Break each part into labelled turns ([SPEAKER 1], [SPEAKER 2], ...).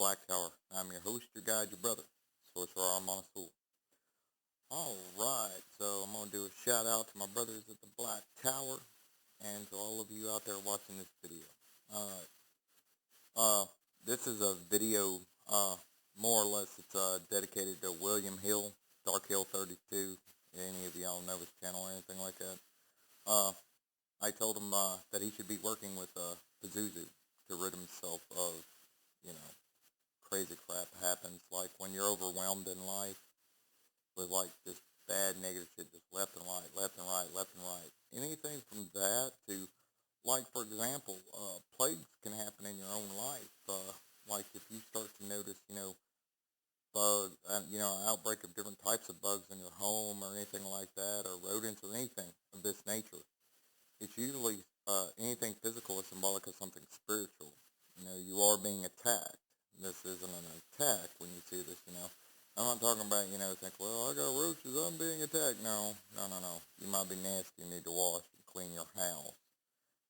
[SPEAKER 1] Black Tower. I'm your host, your guide, your brother, Sorcerer Armonisul. Alright, so I'm going to do a shout out to my brothers at the Black Tower and to all of you out there watching this video. This is a video, more or less, it's dedicated to William Hill, Dark Hill 32. Any of y'all know his channel or anything like that? I told him that he should be working with Pazuzu to rid himself of, crazy crap happens, like when you're overwhelmed in life with like just bad negative shit, just left and right, left and right, left and right. Anything from that to, like, for example, plagues can happen in your own life. Like if you start to notice, bugs, an outbreak of different types of bugs in your home or anything like that, or rodents or anything of this nature. It's usually anything physical is symbolic of something spiritual. You are being attacked. This isn't an attack when you see this, I'm not talking about, think, well, I got roaches, I'm being attacked. No. You might be nasty, you need to wash and clean your house.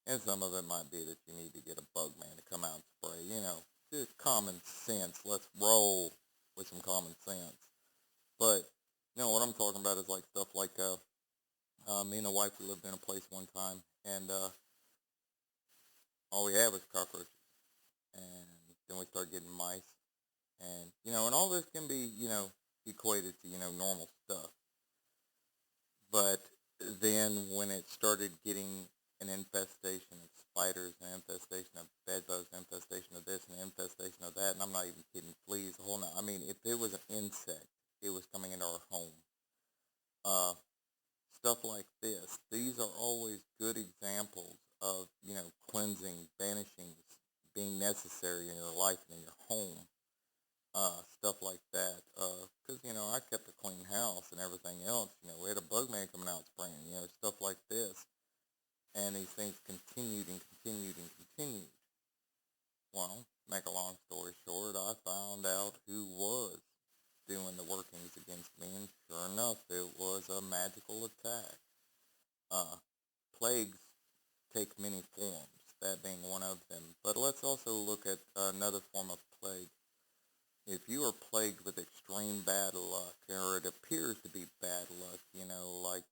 [SPEAKER 1] And some of it might be that you need to get a bug man to come out and spray, just common sense. Let's roll with some common sense. But, what I'm talking about is like stuff like, me and the wife, we lived in a place one time, and all we had was cockroaches. And then we started getting mice. And, and all this can be, equated to, normal stuff. But then when it started getting an infestation of spiders, an infestation of bedbugs, an infestation of this, an infestation of that, and I'm not even kidding, fleas, the whole nine. I mean, if it was an insect, it was coming into our home. Stuff like this. These are always good examples of, cleansing, banishing, being necessary in your life and in your home. Stuff like that. Because, I kept a clean house and everything else. We had a bug man coming out spraying, stuff like this. And these things continued and continued and continued. Well, make a long story short, I found out who was doing the workings against me, and sure enough, it was a magical attack. Plagues take many forms, that being one of them. But let's also look at another form of plague. If you are plagued with extreme bad luck, or it appears to be bad luck, like,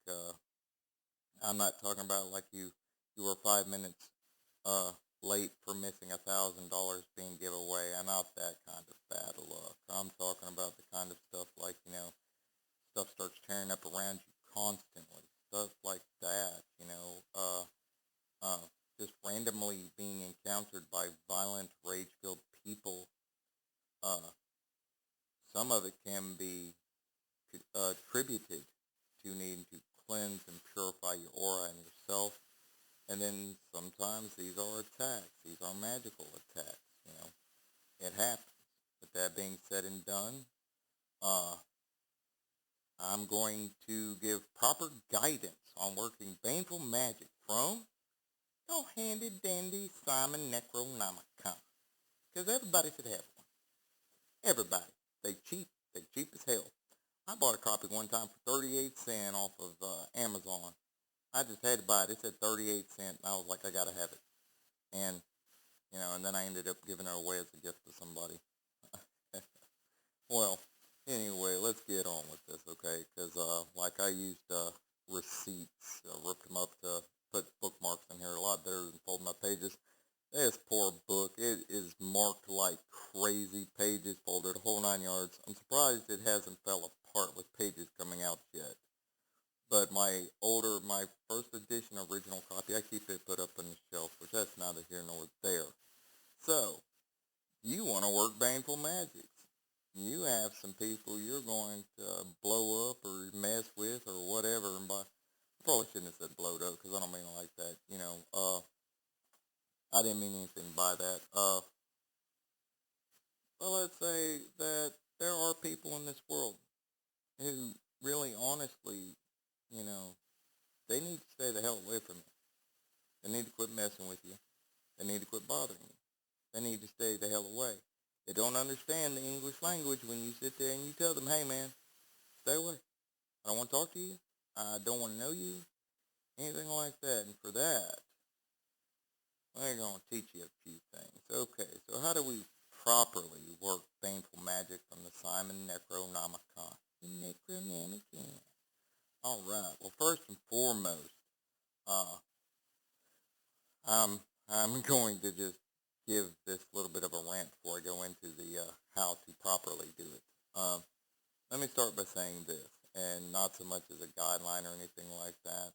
[SPEAKER 1] I'm not talking about like you were 5 minutes late for missing $1,000 being given away. I'm not that kind of bad luck. I'm talking about the kind of stuff like, stuff starts tearing up around you constantly. Stuff like that, just randomly being encountered by violent, rage-filled people. Some of it can be attributed to needing to cleanse and purify your aura and yourself. And then sometimes these are attacks. These are magical attacks, It happens. With that being said and done, I'm going to give proper guidance on working baneful magic from your handy dandy Simon Necronomicon. Because everybody should have one. Everybody. They cheap as hell. I bought a copy one time for 38 cents off of Amazon. I just had to buy it. It said 38 cents, and I was like, I gotta have it. And, and then I ended up giving it away as a gift to somebody. Well, anyway, let's get on with this, okay? Because, like, I used receipts, ripped them up to put bookmarks in here a lot better than folding my pages. This poor book, it is marked like crazy, pages folded, a whole 9 yards. I'm surprised it hasn't fell apart with pages coming out yet. But my first edition original copy, I keep it put up on the shelf, which that's neither here nor there. So, you want to work baneful magics. You have some people you're going to blow up or mess with or whatever. And I probably shouldn't have said blowed up because I don't mean it like that. I didn't mean anything by that. But let's say that there are people in this world who really honestly, they need to stay the hell away from you. They need to quit messing with you. They need to quit bothering you. They need to stay the hell away. They don't understand the English language when you sit there and you tell them, hey man, stay away. I don't want to talk to you. I don't want to know you. Anything like that. And for that, we're going to teach you a few things. Okay, so how do we properly work baneful magic from the Simon Necronomicon. The Necronomicon. Alright, well first and foremost, I'm going to just give this little bit of a rant before I go into the how to properly do it. Let me start by saying this, and not so much as a guideline or anything like that,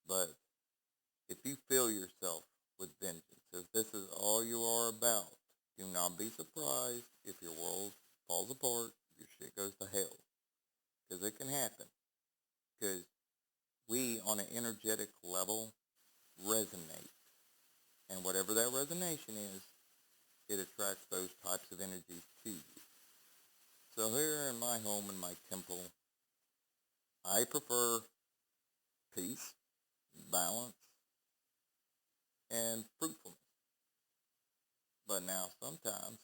[SPEAKER 1] but if you feel yourself with vengeance, if this is all you are about, do not be surprised if your world falls apart, your shit goes to hell. Because it can happen. Because we, on an energetic level, resonate. And whatever that resonation is, it attracts those types of energies to you. So here in my home, in my temple, I prefer peace, balance, and fruitfulness. But now sometimes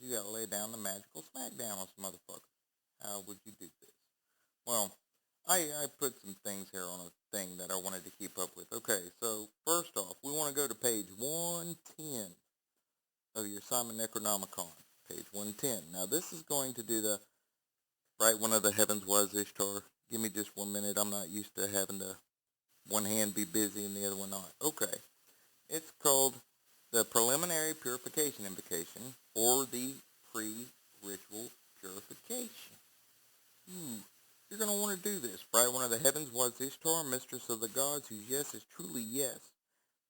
[SPEAKER 1] you gotta lay down the magical smackdown on some motherfuckers. How would you do this? Well, I put some things here on a thing that I wanted to keep up with. Okay, so first off, we want to go to page 110 of your Simon Necronomicon. Page 110. Now this is going to do the, right, one of the heavens was Ishtar. Give me just 1 minute. I'm not used to having the one hand be busy and the other one not. Okay. It's called the preliminary purification invocation, or the pre-ritual purification. You're going to want to do this. Bright one of the heavens was Ishtar, mistress of the gods, whose yes is truly yes.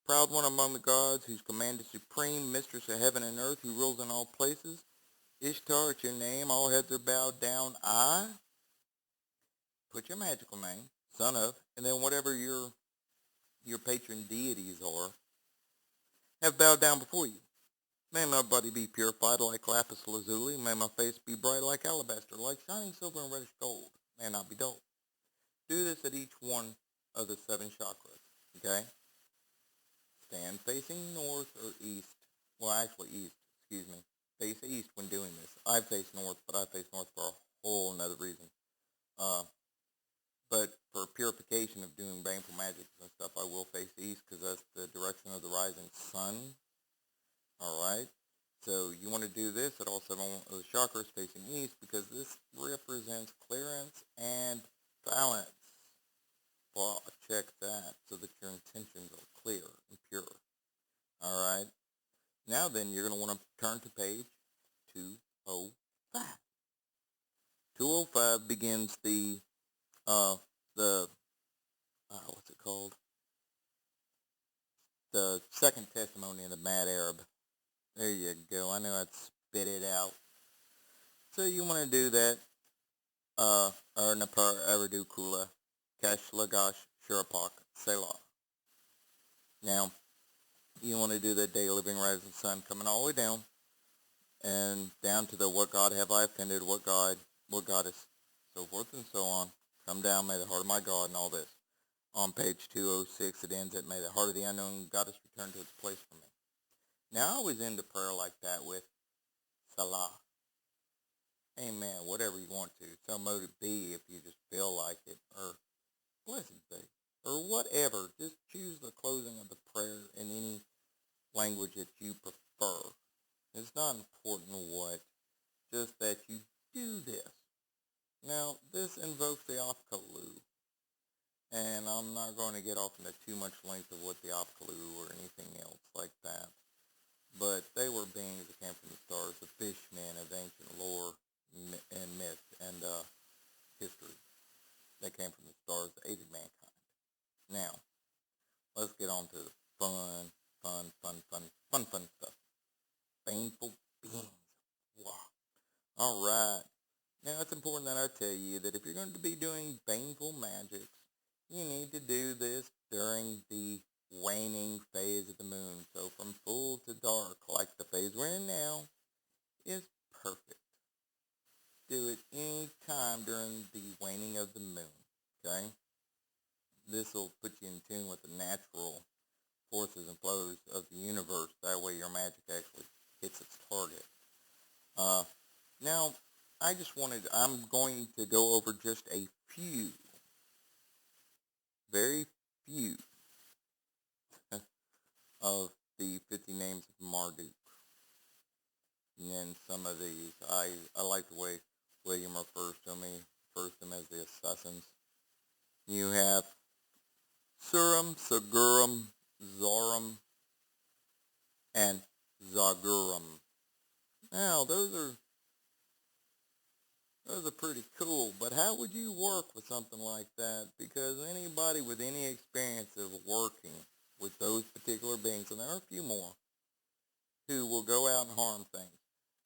[SPEAKER 1] Proud one among the gods, whose command is supreme, mistress of heaven and earth, who rules in all places. Ishtar, it's your name, all heads are bowed down. I, put your magical name, son of, and then whatever your patron deities are, have bowed down before you. May my body be purified like lapis lazuli. May my face be bright like alabaster, like shining silver and reddish gold. May not be dull. Do this at each one of the 7 chakras, okay? Stand facing north or east. Well, actually east, excuse me. Face east when doing this. I face north, but I face north for a whole nother reason. But for purification of doing baneful magic and stuff, I will face east because that's the direction of the rising sun. Alright? So you want to do this at all 7 of the chakras facing east because this represents clearance and balance. Well, check that so that your intentions are clear and pure. Alright? Now then, you're going to want to turn to page 205. 205 begins what's it called? The second testimony in the Mad Arab. There you go. I know I'd spit it out. So you want to do that. Napar Aradu Kula, Kash Lagash Shurapak Selah. Now, you want to do that day living rising sun coming all the way down. And down to the what God have I offended, what God, what goddess, so forth and so on. Come down, may the heart of my God, and all this. On page 206, it ends at, may the heart of the unknown goddess return to its place for me. Now, I always end a prayer like that with Salah. Amen, whatever you want to. So mote it be if you just feel like it, or blessed be, or whatever. Just choose the closing of the prayer in any language that you prefer. It's not important what, just that you do this. Now, this invokes the Apkalu, and I'm not going to get off into too much length of what the Apkalu or anything else like that, but they were beings that came from the stars, the fishmen of ancient lore and myth and history. They came from the stars that aided mankind. Now, let's get on to the fun stuff. Baneful beings. Wow. Alright. Now, it's important that I tell you that if you're going to be doing baneful magics, you need to do this during the waning phase of the moon. So from full to dark, like the phase we're in now, is perfect. Do it any time during the waning of the moon, okay? This will put you in tune with the natural forces and flows of the universe. That way your magic actually hits its target. Now, I'm going to go over just a few, very few, of the 50 names of Marduk. And then some of these, I like the way William refers to them as the assassins. You have Surum, Segurum, Zorum, and Zagurum. Now, those are pretty cool, but how would you work with something like that? Because anybody with any experience of working with those particular beings, and there are a few more, who will go out and harm things.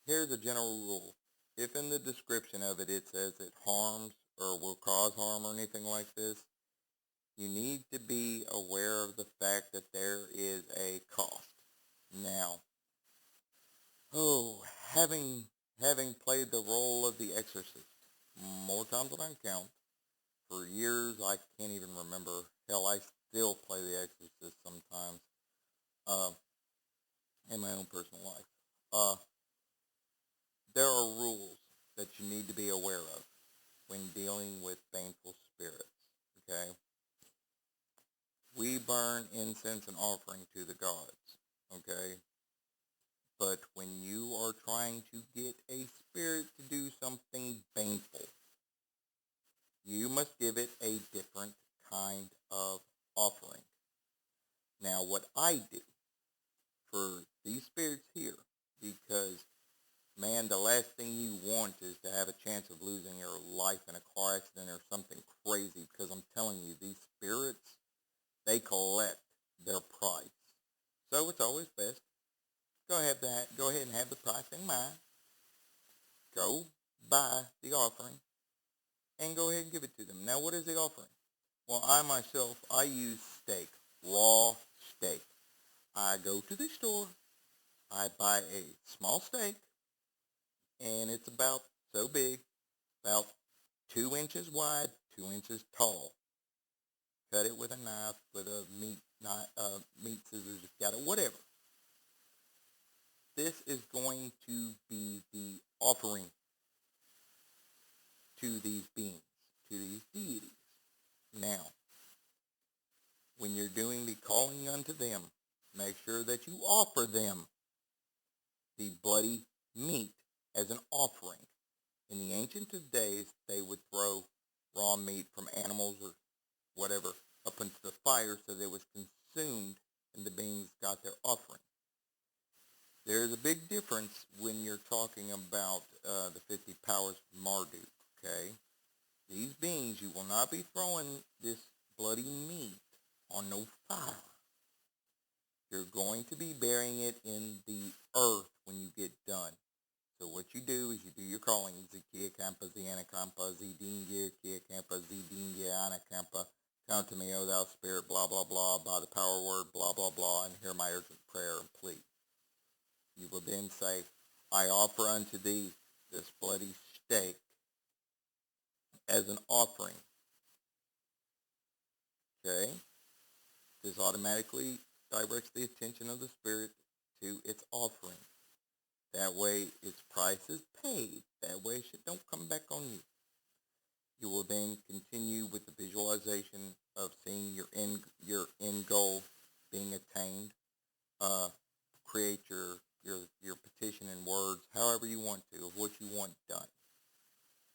[SPEAKER 1] Here's a general rule. If in the description of it says it harms or will cause harm or anything like this, you need to be aware of the fact that there is a cost. Now, having played the role of the exorcist more times than I can count, for years I can't even remember. Hell, I still play the exorcist sometimes in my own personal life. There are rules that you need to be aware of when dealing with baneful spirits, okay? We burn incense and offering to the gods, okay? But when you are trying to get a spirit to do something baneful, you must give it a different kind of offering. Now, what I do for these spirits here, because, man, the last thing you want is to have a chance of losing your life in a car accident or something crazy, because I'm telling you, these spirits, they collect their price. So it's always best, go ahead and have the price in mind. Go buy the offering and go ahead and give it to them. Now, what is the offering? Well, I use steak, raw steak. I go to the store, I buy a small steak, and it's about so big, about 2 inches wide, 2 inches tall. Cut it with a knife, with a meat scissors, got it, whatever. This is going to be the offering to these beings, to these deities. Now, when you're doing the calling unto them, make sure that you offer them the bloody meat as an offering. In the ancient of days, they would throw raw meat from animals or whatever up into the fire so that it was consumed and the beings got their offering. There's a big difference when you're talking about the 50 powers of Marduk, okay? These beings, you will not be throwing this bloody meat on no fire. You're going to be burying it in the earth when you get done. So what you do is you do your calling. Zikia Kampa, Ziana Kampa, Zidingia, Kia Kampa, Zidingia, Ana Kampa. Come to me, O thou spirit, blah, blah, blah, by the power word, blah, blah, blah, and hear my urgent prayer and plea. You will then say, I offer unto thee this bloody steak as an offering. Okay? This automatically directs the attention of the spirit to its offering. That way its price is paid. That way it don't come back on you. You will then continue with the visualization of seeing your end goal being attained. Create your petition in words, however you want to, of what you want done.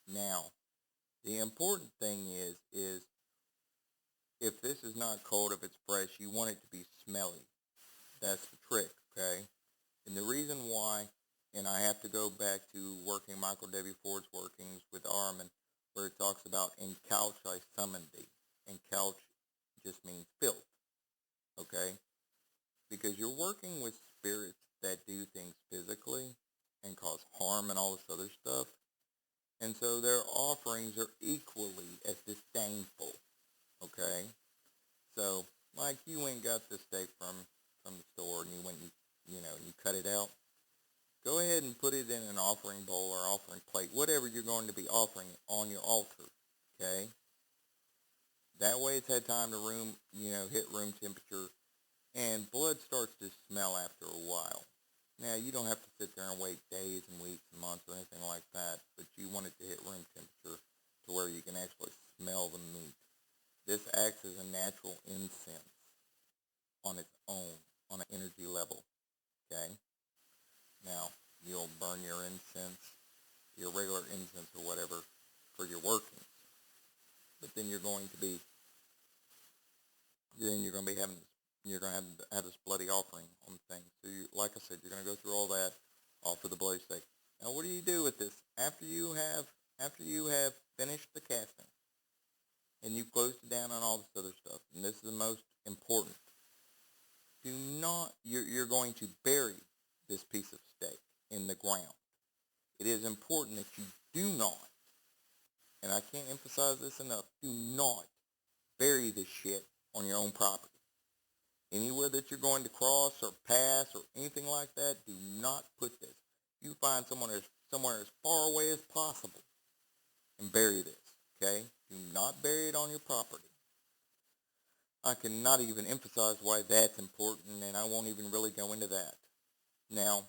[SPEAKER 1] Now, the important thing is if this is not cold, if it's fresh, you want it to be smelly. That's the trick, okay? And the reason why, and I have to go back to working Michael W. Ford's workings with Armin, where it talks about, in couch I summon thee. And couch just means filth, okay? Because you're working with spirits that do things physically and cause harm and all this other stuff. And so their offerings are equally as disdainful, okay? So, like, you went and got this steak from the store and you went and, you cut it out. Go ahead and put it in an offering bowl or offering plate, whatever you're going to be offering on your altar, okay? That way it's had time to hit room temperature, and blood starts to smell after a while. Now, you don't have to sit there and wait days and weeks and months or anything like that, but you want it to hit room temperature to where you can actually smell the meat. This acts as a natural incense on its own, on an energy level, okay? Now, you'll burn incense, your regular incense or whatever, for your workings. But then you're going to be having this bloody offering on the thing. So like I said, you're going to go through all that, offer the bloody stake. Now what do you do with this? After you have finished the casting, and you've closed it down on all this other stuff, and this is the most important, you're going to bury this piece of stake in the ground. It is important that you do not, and I can't emphasize this enough, do not bury this shit on your own property. Anywhere that you're going to cross or pass or anything like that, do not put this. You find somewhere as far away as possible and bury this, okay? Do not bury it on your property. I cannot even emphasize why that's important, and I won't even really go into that. Now,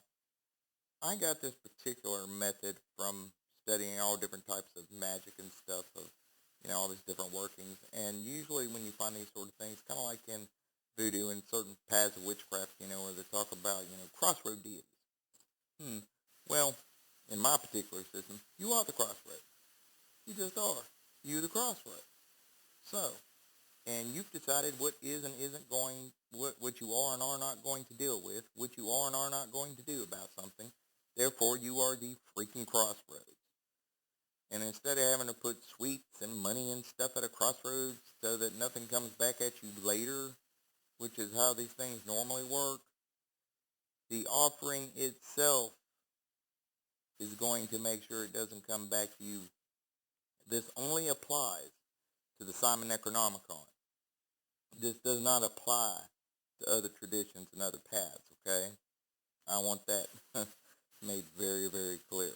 [SPEAKER 1] I got this particular method from studying all different types of magic and stuff, of, all these different workings, and usually when you find these sort of things, kind of like in voodoo and certain paths of witchcraft, where they talk about, crossroad deities. Well, in my particular system, you are the crossroad. You just are. You the crossroad. So, and you've decided what is and isn't going, what you are and are not going to deal with, what you are and are not going to do about something. Therefore, you are the freaking crossroads. And instead of having to put sweets and money and stuff at a crossroads so that nothing comes back at you later, which is how these things normally work, the offering itself is going to make sure it doesn't come back to you. This only applies to the Simon Necronomicon. This does not apply to other traditions and other paths, okay? I want that made very, very clear.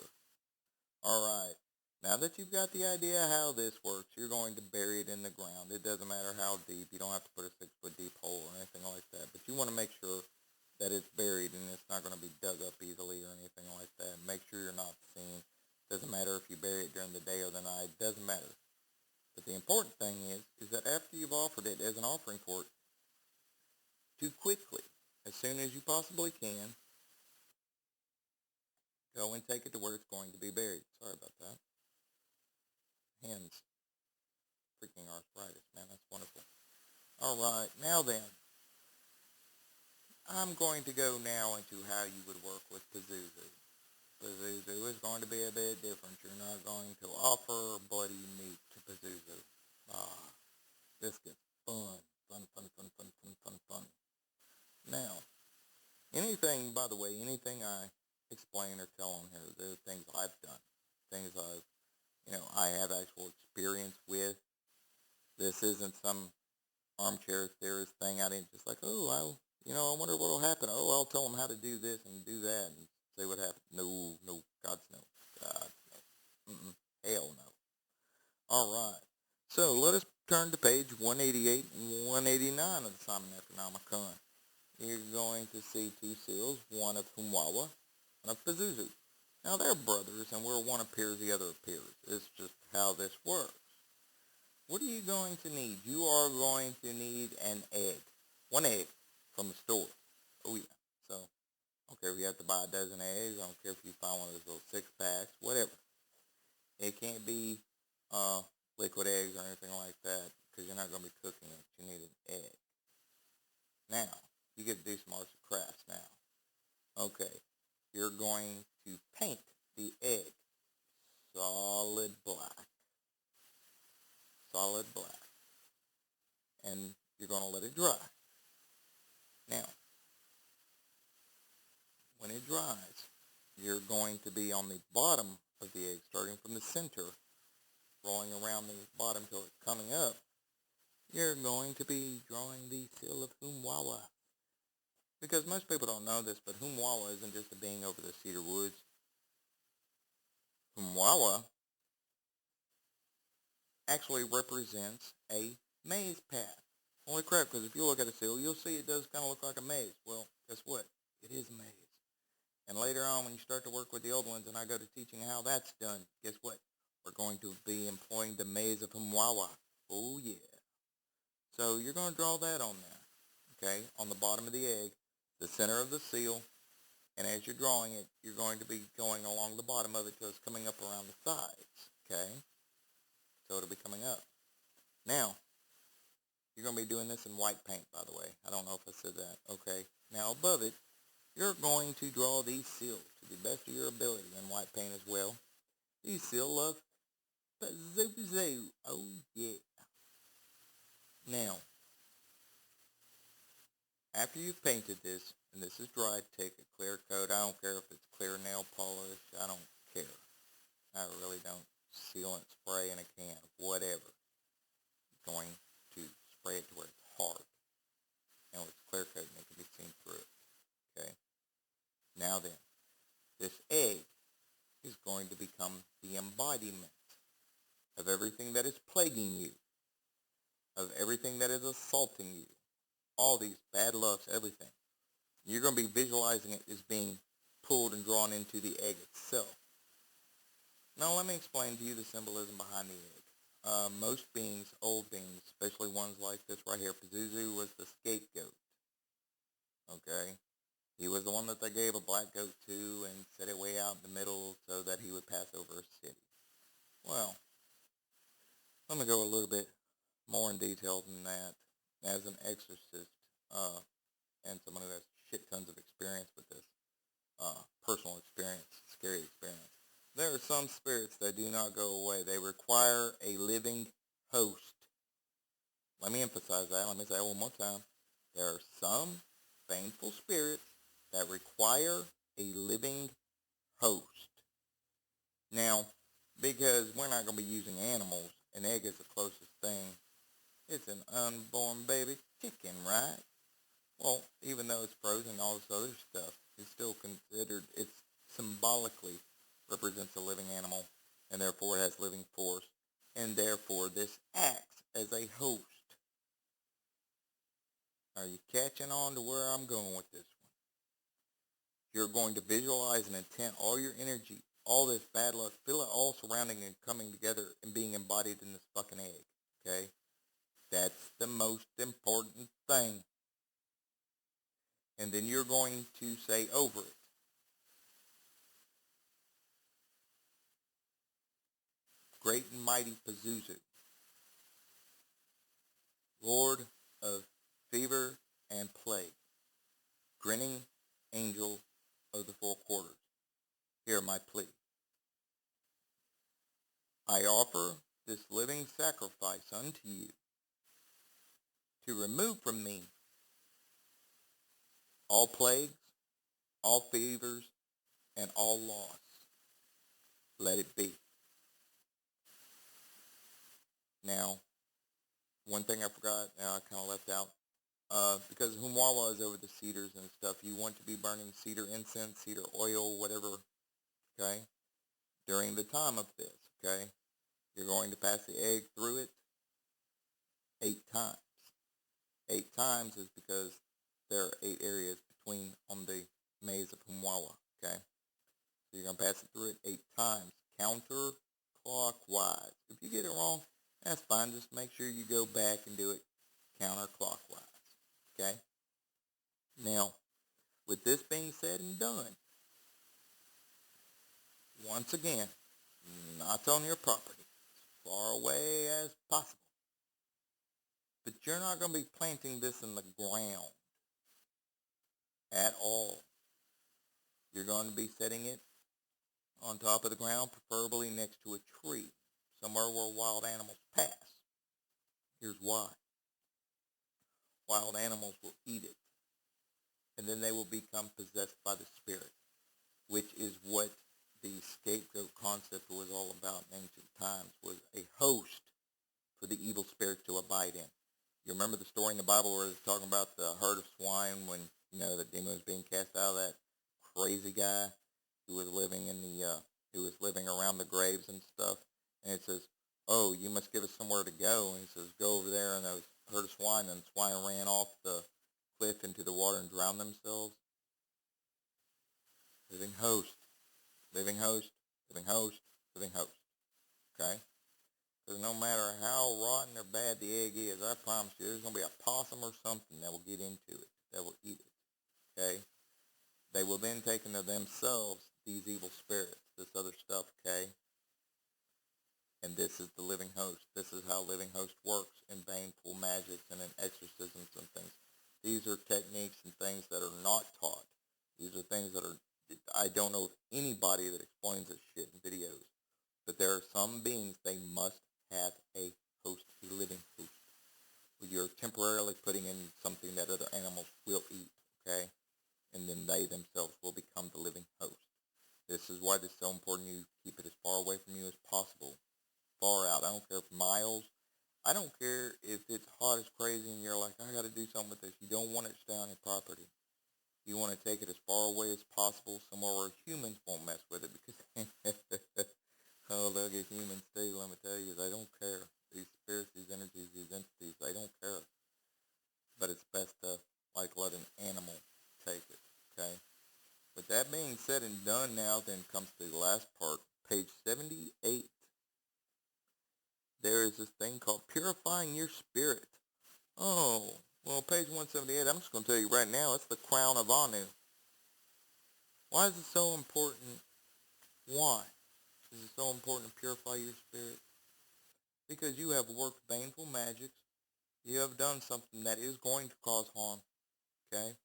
[SPEAKER 1] Alright, now that you've got the idea how this works, you're going to bury it in the ground. It doesn't matter how deep. You don't have to put a 6-foot deep hole or anything like that. But you want to make sure that it's buried and it's not going to be dug up easily or anything like that. Make sure you're not seen. Doesn't matter if you bury it during the day or the night. Doesn't matter. But the important thing is that after you've offered it as an offering for it, to quickly, as soon as you possibly can, go and take it to where it's going to be buried. Sorry about that. Hands. Freaking arthritis, man. That's wonderful. Alright, now then. I'm going to go now into how you would work with Pazuzu. Pazuzu is going to be a bit different. You're not going to offer bloody meat to Pazuzu. This gets fun. Fun. Now, anything, by the way, anything I explain or tell on here, they're things I've done. Things I have actual experience with. This isn't some armchair theorist thing. I didn't just like, I wonder what will happen. I'll tell them how to do this and do that and see what happens. No, God's no. God, no. Hell no. Alright, so let us turn to page 188 and 189 of the Simon Necronomicon. You're going to see two seals, one of Humwawa and of Pazuzu. Now they're brothers, and where one appears, the other appears. It's just how this works. What are you going to need? You are going to need an egg. One egg from the store. Oh yeah. So, I don't care if you have to buy a dozen eggs. I don't care if you find one of those little 6-packs. Whatever. It can't be liquid eggs or anything like that, because you're not going to be cooking it. You need an egg. Now, you get to do some arts and crafts now. Okay. You're going to paint the egg solid black. Solid black. And you're going to let it dry. Now, when it dries, you're going to be on the bottom of the egg, starting from the center, rolling around the bottom till it's coming up. You're going to be drawing the seal of Humwawa. Because most people don't know this, but Humwawa isn't just a being over the cedar woods. Humwawa actually represents a maze path. Holy crap, because if you look at a seal, you'll see it does kind of look like a maze. Well, guess what? It is a maze. And later on, when you start to work with the old ones, and I go to teaching how that's done, guess what? We're going to be employing the maze of Humwawa. Oh, yeah. So you're going to draw that on there, okay, on the bottom of the egg, the center of the seal, And as you're drawing it, you're going to be going along the bottom of it till it's coming up around the sides, okay? So it'll be coming up. Now, you're going to be doing this in white paint, by the way. I don't know if I said that. Okay. Now, above it, you're going to draw these seals to the best of your ability in white paint as well. These seal of Pazuzu. Oh, yeah. Now, after you've painted this, and this is dried, take a clear coat. I don't care if it's clear nail polish. I don't care. I really don't. Sealant spray in a can, whatever. Going to spray it to where it's hard. And with clear coat, and it can be seen through it. Okay? Now then, this egg is going to become the embodiment of everything that is plaguing you, of everything that is assaulting you, all these bad lucks, everything. You're going to be visualizing it as being pulled and drawn into the egg itself. Now let me explain to you the symbolism behind the egg. Most beings, old beings, especially ones like this right here, Pazuzu was the scapegoat. Okay? He was the one that they gave a black goat to and set it way out in the middle so that he would pass over a city. Well, let me go a little bit more in detail than that. As an exorcist, and someone who has shit tons of experience with this, personal experience, scary experience, there are some spirits that do not go away. They require a living host. Let me emphasize that. Let me say it one more time. There are some baneful spirits that require a living host. Now, because we're not going to be using animals, an egg is the closest thing. It's an unborn baby chicken, right? Well, even though it's frozen and all this other stuff, it's still considered, it's symbolically represents a living animal, and therefore it has living force, and therefore this acts as a host. Are you catching on to where I'm going with this one? You're going to visualize and intent all your energy, all this bad luck, feel it all surrounding and coming together and being embodied in this fucking egg, okay? That's the most important thing. And then you're going to say over it, great and mighty Pazuzu, Lord of fever and plague, grinning angel of the four quarters, hear my plea. I offer this living sacrifice unto you to remove from me all plagues, all fevers, and all loss. Let it be. Now, one thing I forgot, now I kind of left out, because Humwala is over the cedars and stuff, you want to be burning cedar incense, cedar oil, whatever, okay, during the time of this, okay? You're going to pass the egg through it 8 times. 8 times is because there are 8 areas between on the maze of Humwala, okay? So you're going to pass it through it 8 times, counterclockwise. If you get it wrong, that's fine. Just make sure you go back and do it counterclockwise, okay? Now, with this being said and done, once again, not on your property, as far away as possible. But you're not going to be planting this in the ground at all. You're going to be setting it on top of the ground, preferably next to a tree, somewhere where wild animals pass. Here's why. Wild animals will eat it, and then they will become possessed by the spirit, which is what the scapegoat concept was all about in ancient times, was a host for the evil spirits to abide in. You remember the story in the Bible where it's talking about the herd of swine when, the demon was being cast out of that crazy guy who was living in who was living around the graves and stuff. And it says, oh, you must give us somewhere to go. And he says, go over there, and those herd of swine, and swine ran off the cliff into the water and drowned themselves. Living host, living host, living host, living host. Okay? Because no matter how rotten or bad the egg is, I promise you, there's going to be a possum or something that will get into it, that will eat it. Okay? They will then take into themselves these evil spirits, this other stuff, okay? And this is the living host. This is how living host works in baneful magics and in exorcisms and things. These are techniques and things that are not taught. These are things that are, I don't know of anybody that explains this shit in videos. But there are some beings, they must have a host, a living host. You're temporarily putting in something that other animals will eat, okay? And then they themselves will become the living host. This is why it's so important you keep it as far away from you as possible. Far out. I don't care if miles. I don't care if it's hot as crazy and you're like, I got to do something with this. You don't want it down your property. You want to take it as far away as possible, somewhere where humans won't mess with it, because oh, they'll get humans too, let me tell you. They don't care. These spirits, these energies, these entities, they don't care. But it's best to, like, let an animal take it, okay? With that being said and done now, then comes the last part, page 78. There is this thing called purifying your spirit. Oh, well, page 178, I'm just going to tell you right now, it's the crown of Anu. Why is it so important? Why is it so important to purify your spirit? Because you have worked baneful magics. You have done something that is going to cause harm, okay?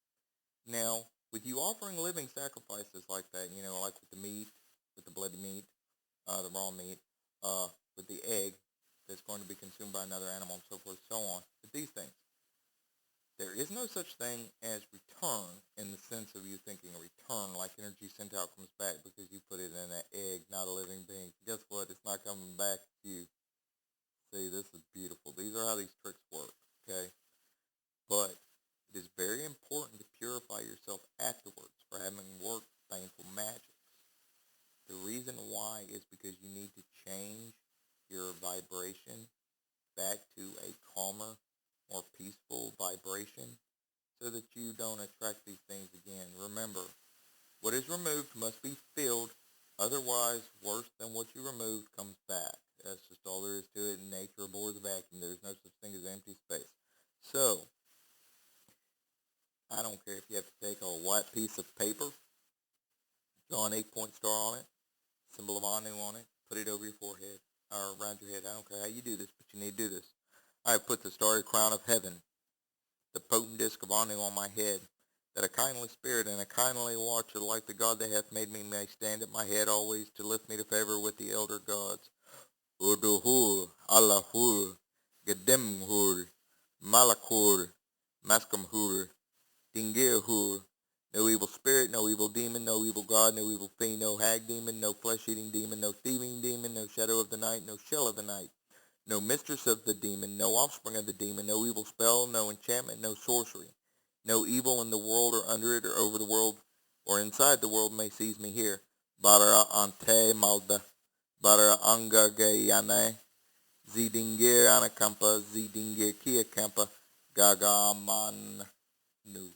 [SPEAKER 1] Now, with you offering living sacrifices like that, you know, like with the meat, with the bloody meat, the raw meat, with the egg that's going to be consumed by another animal, and so forth, so on, with these things, there is no such thing as return in the sense of you thinking a return, like energy sent out comes back because you put it in an egg, not a living being. Guess what? It's not coming back to you. See, this is beautiful. These are how these tricks work, okay? But it is very important to purify yourself afterwards for having worked baneful magics. The reason why is because you need to change your vibration back to a calmer, more peaceful vibration so that you don't attract these things again. Remember, what is removed must be filled, otherwise worse than what you removed comes back. That's just all there is to it. Nature abhors a vacuum. There's no such thing as empty space. So, I don't care if you have to take a white piece of paper, draw an 8-point star on it, symbol of Anu on it, put it over your forehead, or around your head. I don't care how you do this, but you need to do this. I have put the starry crown of heaven, the potent disc of Anu on my head, that a kindly spirit and a kindly watcher like the God that hath made me may stand at my head always to lift me to favor with the elder gods. Uduhur, Allahur, Gedemhur, Malakur, Maskamhur, Dingirhur, no evil spirit, no evil demon, no evil god, no evil fiend, no hag demon, no flesh-eating demon, no thieving demon, no shadow of the night, no shell of the night, no mistress of the demon, no offspring of the demon, no evil spell, no enchantment, no sorcery, no evil in the world or under it or over the world or inside the world may seize me here. Bara ante malda, bara angagayane, zidingir anakampa, zidingir kiakampa, gagaman nu.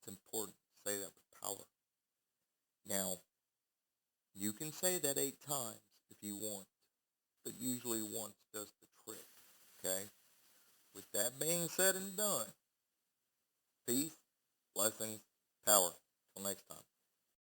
[SPEAKER 1] It's important to say that with power. Now, you can say that 8 times if you want, but usually once does the trick, okay? With that being said and done, peace, blessings, power. Till next time.